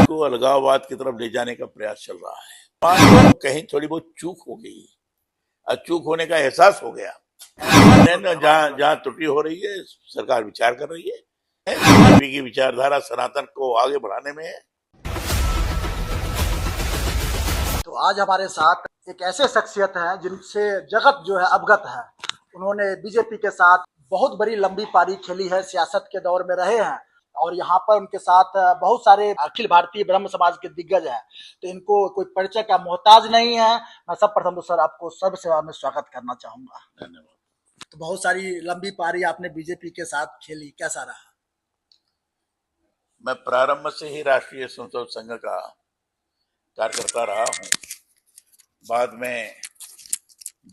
को अलगाववाद की तरफ ले जाने का प्रयास चल रहा है। समाज को कहीं थोड़ी बहुत चूक हो गई और चूक होने का एहसास हो गया। जहाँ जहाँ त्रुटि हो रही है सरकार विचार कर रही है। बीजेपी की विचारधारा सनातन को आगे बढ़ाने में है। तो आज हमारे साथ एक ऐसे शख्सियत हैं जिनसे जगत जो है अवगत है। उन्होंने बीजेपी के साथ बहुत बड़ी लंबी पारी खेली है, सियासत के दौर में रहे हैं और यहाँ पर उनके साथ बहुत सारे अखिल भारतीय ब्रह्म समाज के दिग्गज हैं। तो इनको कोई परिचय का मोहताज नहीं है। मैं सब प्रथम तो सर आपको सर्वसेवा में स्वागत करना चाहूंगा। धन्यवाद। तो बहुत सारी लंबी पारी आपने बीजेपी के साथ खेली, कैसा रहा? मैं प्रारंभ से ही राष्ट्रीय स्वयंसेवक संघ का कार्यकर्ता रहा हूँ। बाद में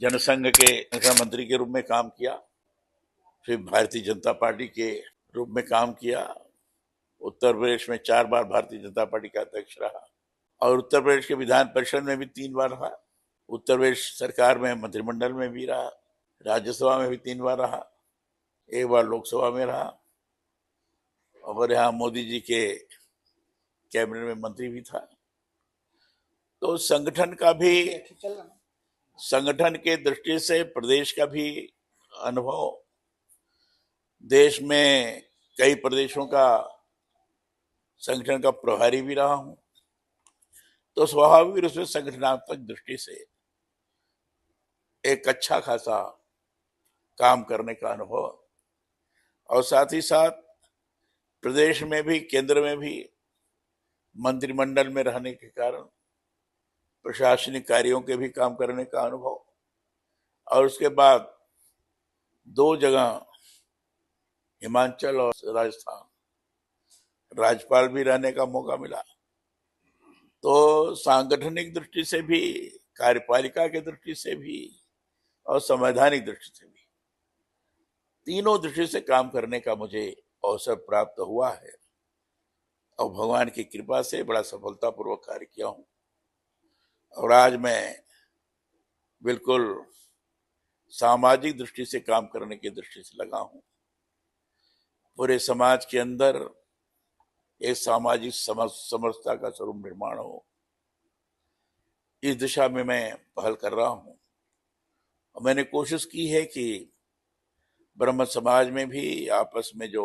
जनसंघ के मंत्री के रूप में काम किया, फिर भारतीय जनता पार्टी के रूप में काम किया। उत्तर प्रदेश में 4 बार भारतीय जनता पार्टी का अध्यक्ष रहा और उत्तर प्रदेश के विधान परिषद में भी 3 बार रहा। उत्तर प्रदेश सरकार में मंत्रिमंडल में भी रहा, राज्यसभा में भी 3 बार रहा, 1 बार लोकसभा में रहा और यहाँ मोदी जी के कैबिनेट में मंत्री भी था। तो संगठन के दृष्टि से प्रदेश का भी अनुभव, देश में कई प्रदेशों का संगठन का प्रभारी भी रहा हूं, तो स्वाभाविक रूप से संगठनात्मक दृष्टि से एक अच्छा खासा काम करने का अनुभव और साथ ही साथ प्रदेश में भी केंद्र में भी मंत्रिमंडल में रहने के कारण प्रशासनिक कार्यों के भी काम करने का अनुभव और उसके बाद 2 जगह हिमाचल और राजस्थान राज्यपाल भी रहने का मौका मिला। तो सांगठनिक दृष्टि से भी, कार्यपालिका की दृष्टि से भी और संवैधानिक दृष्टि से भी, तीनों दृष्टि से काम करने का मुझे अवसर प्राप्त हुआ है और भगवान की कृपा से बड़ा सफलतापूर्वक कार्य किया हूं। और आज मैं बिल्कुल सामाजिक दृष्टि से काम करने की दृष्टि से लगा हूं। पूरे समाज के अंदर एक सामाजिक समरसता का स्वरूप निर्माण हो, इस दिशा में मैं पहल कर रहा हूं। और मैंने कोशिश की है कि ब्रह्म समाज में भी आपस में जो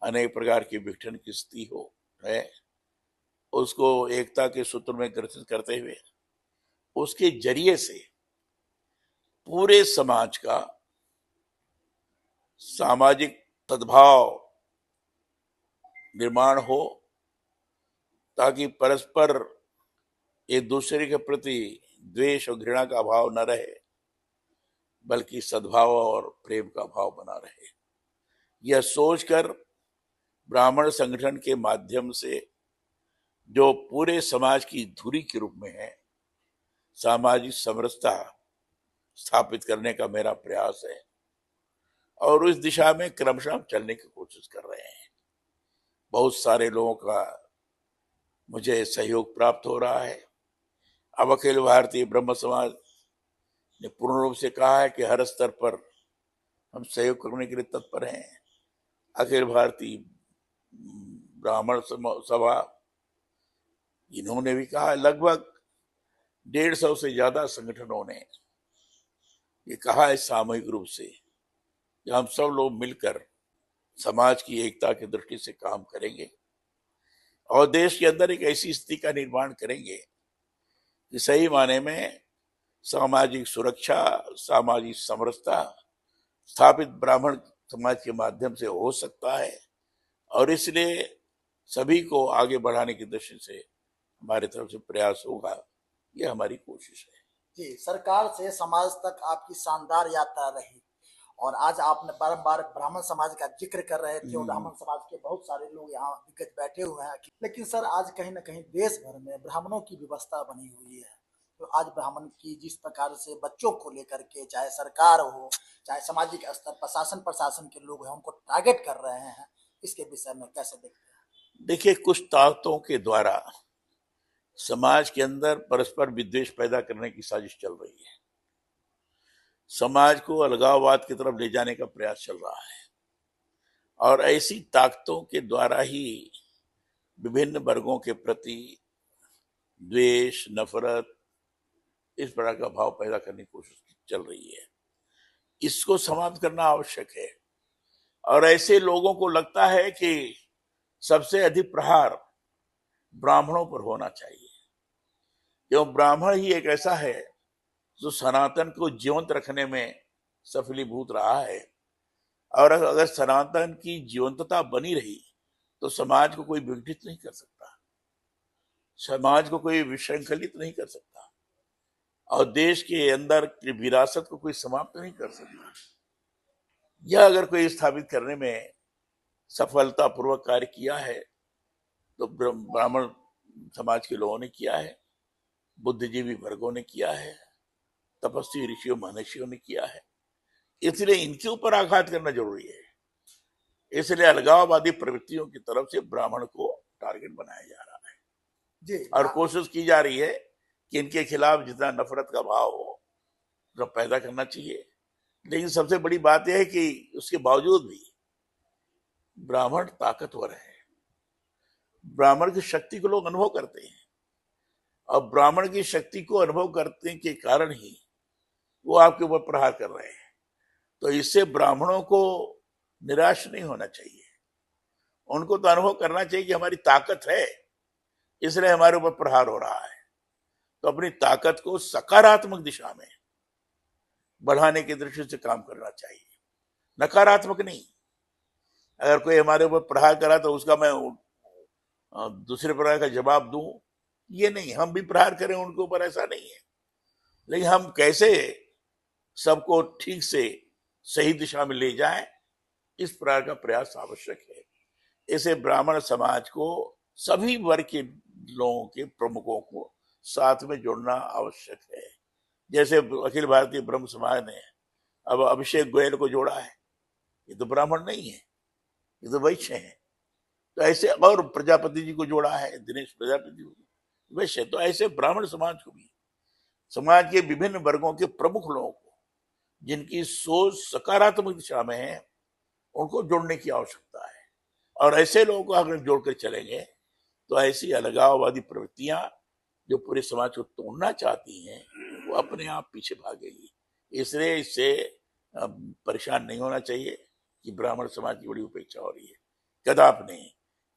अनेक प्रकार की विघटन की स्थिति हो है, उसको एकता के सूत्र में ग्रथित करते हुए उसके जरिए से पूरे समाज का सामाजिक सद्भाव निर्माण हो, ताकि परस्पर एक दूसरे के प्रति द्वेष और घृणा का भाव न रहे, बल्कि सद्भाव और प्रेम का भाव बना रहे। यह सोचकर ब्राह्मण संगठन के माध्यम से जो पूरे समाज की धुरी के रूप में है सामाजिक समरसता स्थापित करने का मेरा प्रयास है और उस दिशा में क्रमशः चलने की कोशिश कर रहे हैं। बहुत सारे लोगों का मुझे सहयोग प्राप्त हो रहा है। अब अखिल भारतीय ब्रह्म समाज ने पूर्ण रूप से कहा है कि हर स्तर पर हम सहयोग करने के लिए तत्पर हैं। अखिल भारतीय ब्राह्मण सभा, इन्होंने भी कहा, लगभग 150 से ज्यादा संगठनों ने ये कहा है सामूहिक रूप से कि हम सब लोग मिलकर समाज की एकता की दृष्टि से काम करेंगे और देश के अंदर एक ऐसी स्थिति का निर्माण करेंगे कि सही माने में सामाजिक सुरक्षा, सामाजिक समरसता स्थापित ब्राह्मण समाज के माध्यम से हो सकता है। और इसलिए सभी को आगे बढ़ाने की दृष्टि से हमारी तरफ से प्रयास होगा, ये हमारी कोशिश है। जी, सरकार से समाज तक आपकी शानदार यात्रा रही और आज आपने बारंबार ब्राह्मण समाज का जिक्र कर रहे थे और ब्राह्मण समाज के बहुत सारे लोग यहाँ दिग्गज बैठे हुए हैं। लेकिन सर, आज कहीं ना कहीं देश भर में ब्राह्मणों की व्यवस्था बनी हुई है। तो आज ब्राह्मण की जिस प्रकार से बच्चों को लेकर के, चाहे सरकार हो, चाहे सामाजिक स्तर प्रशासन के लोग हैं, उनको टारगेट कर रहे हैं, इसके विषय में कैसे देखते हैं? देखिए, कुछ ताकतों के द्वारा समाज के अंदर परस्पर विद्वेष पैदा करने की साजिश चल रही है। समाज को अलगाववाद की तरफ ले जाने का प्रयास चल रहा है और ऐसी ताकतों के द्वारा ही विभिन्न वर्गों के प्रति द्वेष, नफरत, इस प्रकार का भाव पैदा करने की कोशिश चल रही है। इसको समाप्त करना आवश्यक है। और ऐसे लोगों को लगता है कि सबसे अधिक प्रहार ब्राह्मणों पर होना चाहिए, क्यों ब्राह्मण ही एक ऐसा है जो सनातन को जीवंत रखने में सफलीभूत रहा है। और अगर सनातन की जीवंतता बनी रही तो समाज को कोई विघटित नहीं कर सकता, समाज को कोई विशृंखलित नहीं कर सकता, और देश के अंदर की विरासत को कोई समाप्त नहीं कर सकता। यह अगर कोई स्थापित करने में सफलतापूर्वक कार्य किया है तो ब्राह्मण समाज के लोगों ने किया है, बुद्धिजीवी वर्गों ने किया है, तपस्वी ऋषियों महर्षियों ने किया है। इसलिए इनके ऊपर आघात करना जरूरी है। इसलिए अलगाववादी प्रवृत्तियों की तरफ से ब्राह्मण को टारगेट बनाया जा रहा है जी। और कोशिश की जा रही है कि इनके खिलाफ जितना नफरत का भाव हो तो पैदा करना चाहिए। लेकिन सबसे बड़ी बात यह है कि उसके बावजूद भी ब्राह्मण ताकतवर है, ब्राह्मण की शक्ति को लोग अनुभव करते हैं, और ब्राह्मण की शक्ति को अनुभव करने के कारण ही वो आपके ऊपर प्रहार कर रहे हैं। तो इससे ब्राह्मणों को निराश नहीं होना चाहिए, उनको तो अनुभव करना चाहिए कि हमारी ताकत है, इसलिए हमारे ऊपर प्रहार हो रहा है। तो अपनी ताकत को सकारात्मक दिशा में बढ़ाने की दृष्टि से काम करना चाहिए, नकारात्मक नहीं। अगर कोई हमारे ऊपर प्रहार करा तो उसका मैं दूसरे प्रकार का जवाब दूं, ये नहीं। हम भी प्रहार करें उनके ऊपर, ऐसा नहीं है, लेकिन हम कैसे सबको ठीक से सही दिशा में ले जाएं, इस प्रकार का प्रयास आवश्यक है। इसे ब्राह्मण समाज को सभी वर्ग के लोगों के प्रमुखों को साथ में जोड़ना आवश्यक है। जैसे अखिल भारतीय ब्रह्म समाज ने अब अभिषेक गोयल को जोड़ा है, ये तो ब्राह्मण नहीं है, ये तो वैश्य है। तो ऐसे, और प्रजापति जी को जोड़ा है, दिनेश प्रजापति को, वैश्य। तो ऐसे ब्राह्मण समाज को भी, समाज के विभिन्न वर्गों के प्रमुख लोगों को जिनकी सोच सकारात्मक दिशा में है, उनको जोड़ने की आवश्यकता है। और ऐसे लोगों को अगर जोड़कर चलेंगे तो ऐसी अलगाववादी प्रवृत्तियां जो पूरे समाज को तोड़ना चाहती हैं, वो अपने आप पीछे भागेगी। इसलिए इससे परेशान नहीं होना चाहिए कि ब्राह्मण समाज की बड़ी उपेक्षा हो रही है, कदापि नहीं।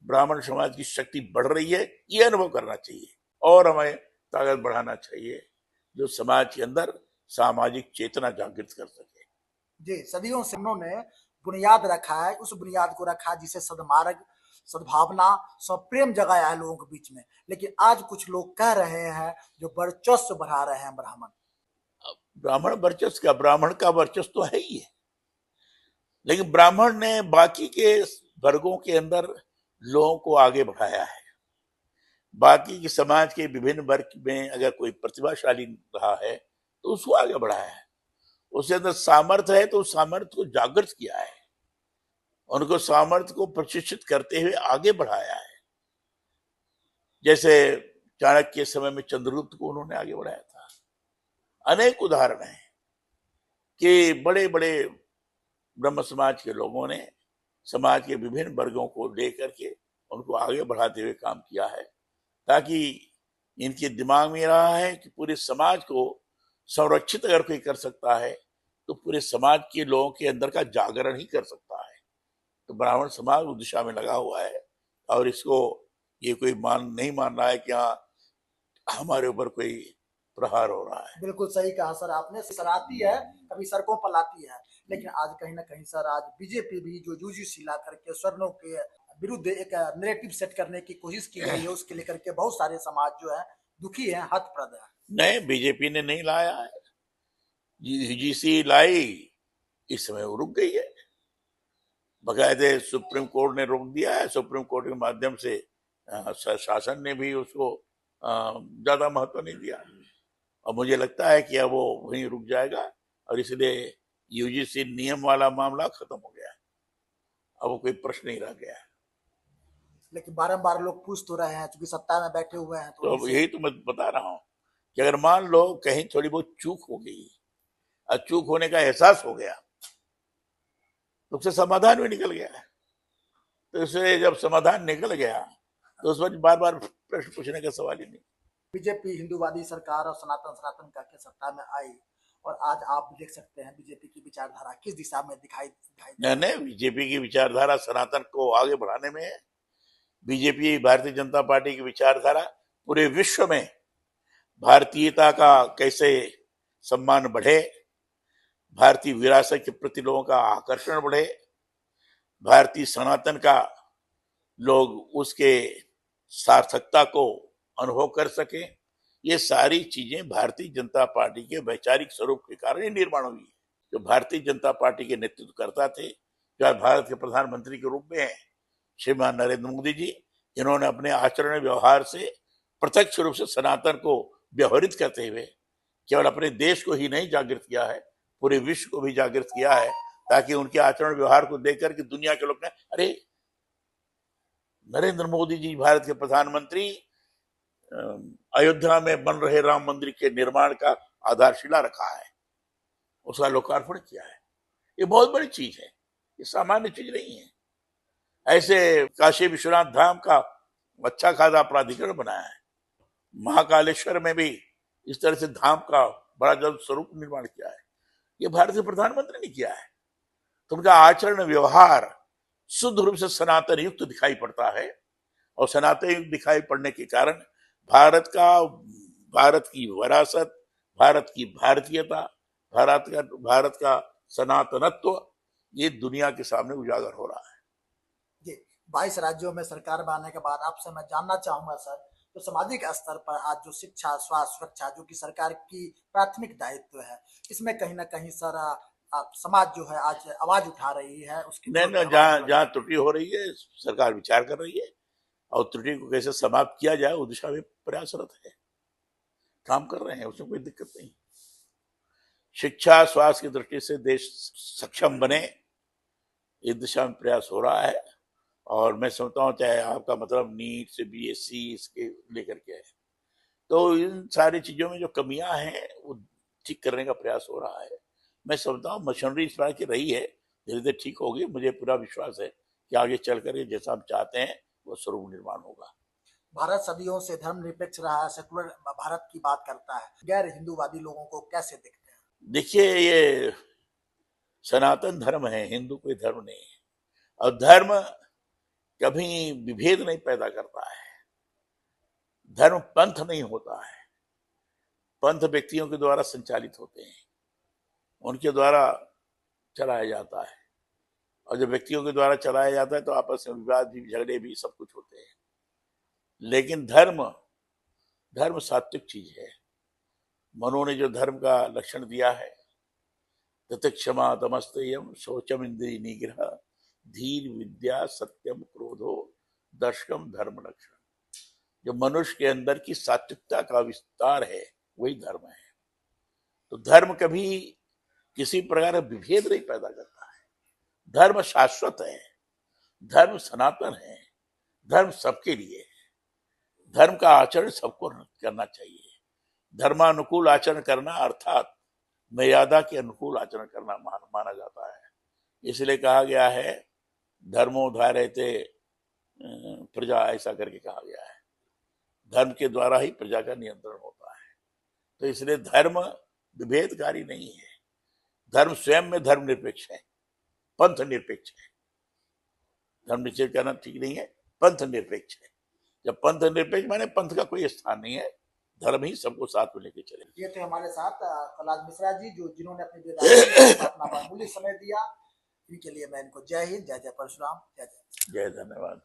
ब्राह्मण समाज की शक्ति बढ़ रही है, ये अनुभव करना चाहिए, और हमें ताकत बढ़ाना चाहिए जो समाज के अंदर सामाजिक चेतना जागृत कर सके। जी, सदियों से उन्होंने बुनियाद रखा है, उस बुनियाद को रखा जिसे सद्मार्ग, सद्भावना, प्रेम जगाया है लोगों के बीच में। लेकिन आज कुछ लोग कह रहे हैं जो वर्चस्व बढ़ा रहे हैं ब्राह्मण। ब्राह्मण वर्चस्व क्या, ब्राह्मण का वर्चस्व तो है ही है, लेकिन ब्राह्मण ने बाकी के वर्गों के अंदर लोगों को आगे बढ़ाया है। बाकी के समाज के विभिन्न वर्ग में अगर कोई प्रतिभाशाली रहा है तो उसको आगे बढ़ाया है, उसके अंदर सामर्थ्य है तो उस सामर्थ्य को जागृत किया है, उनको सामर्थ्य को प्रशिक्षित करते हुए आगे बढ़ाया है। जैसे चाणक्य के समय में चंद्रगुप्त को उन्होंने आगे बढ़ाया था। अनेक उदाहरण हैं कि बड़े बड़े ब्रह्म समाज के लोगों ने समाज के विभिन्न वर्गों को लेकर के उनको आगे बढ़ाते हुए काम किया है, ताकि इनके दिमाग में रहा है कि पूरे समाज को संरक्षित अगर कोई कर सकता है तो पूरे समाज के लोगों के अंदर का जागरण ही कर सकता है। तो ब्राह्मण समाज उस दिशा में लगा हुआ है, और इसको ये कोई नहीं मान रहा है कि हाँ हमारे ऊपर कोई प्रहार हो रहा है। बिल्कुल सही कहा सर आपने। सराहती है, कभी सड़कों पर लाती है, लेकिन आज कहीं ना कहीं सर आज बीजेपी भी जो यूजीसी ला करके स्वर्णों के विरुद्ध एक नैरेटिव सेट करने की कोशिश की गई है, उसके लेकर के बहुत सारे समाज जो है दुखी है, हतप्रद है। नहीं, बीजेपी ने नहीं लाया है, यूजीसी लाई, इस समय वो रुक गई है। बकायदे सुप्रीम कोर्ट ने रोक दिया है, सुप्रीम कोर्ट के माध्यम से शासन ने भी उसको ज्यादा महत्व नहीं दिया, और मुझे लगता है कि अब वो वहीं रुक जाएगा, और इसलिए यूजीसी नियम वाला मामला खत्म हो गया है, अब वो कोई प्रश्न नहीं रह गया है। लेकिन बारंबार लोग पूछ तो रहे हैं, क्योंकि सत्ता में बैठे हुए हैं, तो यही तो मैं बता रहा हूँ कि अगर मान लो कहीं थोड़ी बहुत चूक हो गई और चूक होने का एहसास हो गया तो उससे समाधान भी निकल गया है। तो इससे जब समाधान निकल गया तो उस पर बार बार प्रश्न पूछने का सवाल ही नहीं। बीजेपी हिंदूवादी सरकार और सनातन सनातन करके सत्ता में आई और आज आप देख सकते हैं बीजेपी की विचारधारा किस दिशा में दिखाई दिखाई दे नहीं नहीं, बीजेपी की विचारधारा सनातन को आगे बढ़ाने में है। बीजेपी भारतीय जनता पार्टी की विचारधारा पूरे विश्व में भारतीयता का कैसे सम्मान बढ़े, भारतीय विरासत के प्रति लोगों का आकर्षण बढ़े, भारतीय सनातन का लोग उसके सार्थकता को अनुभव कर सके, ये सारी चीजें भारतीय जनता पार्टी के वैचारिक स्वरूप के कारण ही निर्माण हुई है। जो भारतीय जनता पार्टी के नेतृत्व करता थे, जो आज भारत के प्रधानमंत्री के रूप में है श्रीमान नरेंद्र मोदी जी, जिन्होंने अपने आचरण व्यवहार से प्रत्यक्ष रूप से सनातन को व्यवहारित करते हुए केवल अपने देश को ही नहीं जागृत किया है, पूरे विश्व को भी जागृत किया है, ताकि उनके आचरण व्यवहार को देखकर के दुनिया के लोग ने, अरे नरेंद्र मोदी जी भारत के प्रधानमंत्री अयोध्या में बन रहे राम मंदिर के निर्माण का आधारशिला रखा है, उसका लोकार्पण किया है। ये बहुत बड़ी चीज है, ये सामान्य चीज नहीं है। ऐसे काशी विश्वनाथ धाम का अच्छा खासा प्राधिकरण बनाया है, महाकालेश्वर में भी इस तरह से धाम का बड़ा जल्द स्वरूप निर्माण किया है, ये भारतीय प्रधानमंत्री ने किया है। तो उनका आचरण व्यवहार शुद्ध रूप से सनातन युक्त दिखाई पड़ता है, और सनातन युक्त दिखाई पड़ने के कारण भारत की विरासत, भारत की भारतीयता, भारत का सनातनत्व, ये दुनिया के सामने उजागर हो रहा है। जी 22 राज्यों में सरकार बनने के बाद आपसे मैं जानना चाहूंगा सर, तो सामाजिक स्तर पर आज जो शिक्षा, स्वास्थ्य, सुरक्षा जो कि सरकार की प्राथमिक दायित्व है, इसमें कहीं ना कहीं सर समाज जो है आज आवाज उठा रही है उसकी नहीं, जहाँ त्रुटि हो रही है सरकार विचार कर रही है, और त्रुटि को कैसे समाप्त किया जाए उस दिशा में प्रयासरत है, काम कर रहे हैं, उसमें कोई दिक्कत नहीं। शिक्षा स्वास्थ्य की दृष्टि से देश सक्षम बने, इस दिशा में प्रयास हो रहा है। और मैं समझता हूँ चाहे आपका मतलब नीट से बीएससी इसके लेकर के है, तो इन सारी चीजों में जो कमियां हैं वो ठीक करने का प्रयास हो रहा है। मैं समझता हूँ मशीनरी इस प्रकार की रही है, धीरे धीरे ठीक होगी। मुझे पूरा विश्वास है कि आगे चल कर जैसा हम चाहते हैं वो स्वरूप निर्माण होगा। भारत सदियों से धर्मनिरपेक्ष रहा है, सेकुलर भारत की बात करता है, गैर हिंदूवादी लोगों को कैसे देखते हैं? देखिए, ये सनातन धर्म है, हिंदू कोई धर्म नहीं है, और धर्म कभी विभेद नहीं पैदा करता है। धर्म पंथ नहीं होता है, पंथ व्यक्तियों के द्वारा संचालित होते हैं, उनके द्वारा चलाया जाता है, और जब व्यक्तियों के द्वारा चलाया जाता है तो आपस में विवाद भी, झगड़े भी, सब कुछ होते हैं। लेकिन धर्म सात्विक चीज है। मनु ने जो धर्म का लक्षण दिया है, ततिक्षमा तमस्तेयम शौचम इंद्रिय निग्रह धीर विद्या सत्यम क्रोधो दर्शकम धर्म लक्षण, जो मनुष्य के अंदर की सात्विकता का विस्तार है वही धर्म है। तो धर्म कभी किसी प्रकार का विभेद नहीं पैदा करता है, धर्म शाश्वत है, धर्म सनातन है, धर्म सबके लिए है, धर्म का आचरण सबको करना चाहिए। धर्मानुकूल आचरण करना अर्थात मर्यादा के अनुकूल आचरण करना माना जाता है। इसलिए कहा गया है धर्मोधार्यते प्रजा, ऐसा करके कहा गया है, धर्म के द्वारा ही प्रजा का नियंत्रण होता है। तो इसलिए धर्म विभेदकारी नहीं है, धर्म स्वयं में धर्म निरपेक्ष है, पंथ निरपेक्ष है। धर्म निषेध करना ठीक नहीं है, पंथ निरपेक्ष है। जब पंथ निरपेक्ष माने पंथ का कोई स्थान नहीं है, धर्म ही सबको साथ में लेके चले। ये थे हमारे साथ कलाज मिश्रा जी, जिन्होंने अपना बहुमूल्य समय दिया। इनके लिए मैं इनको जय हिंद, जय जय परशुराम, जय जय। जय धन्यवाद।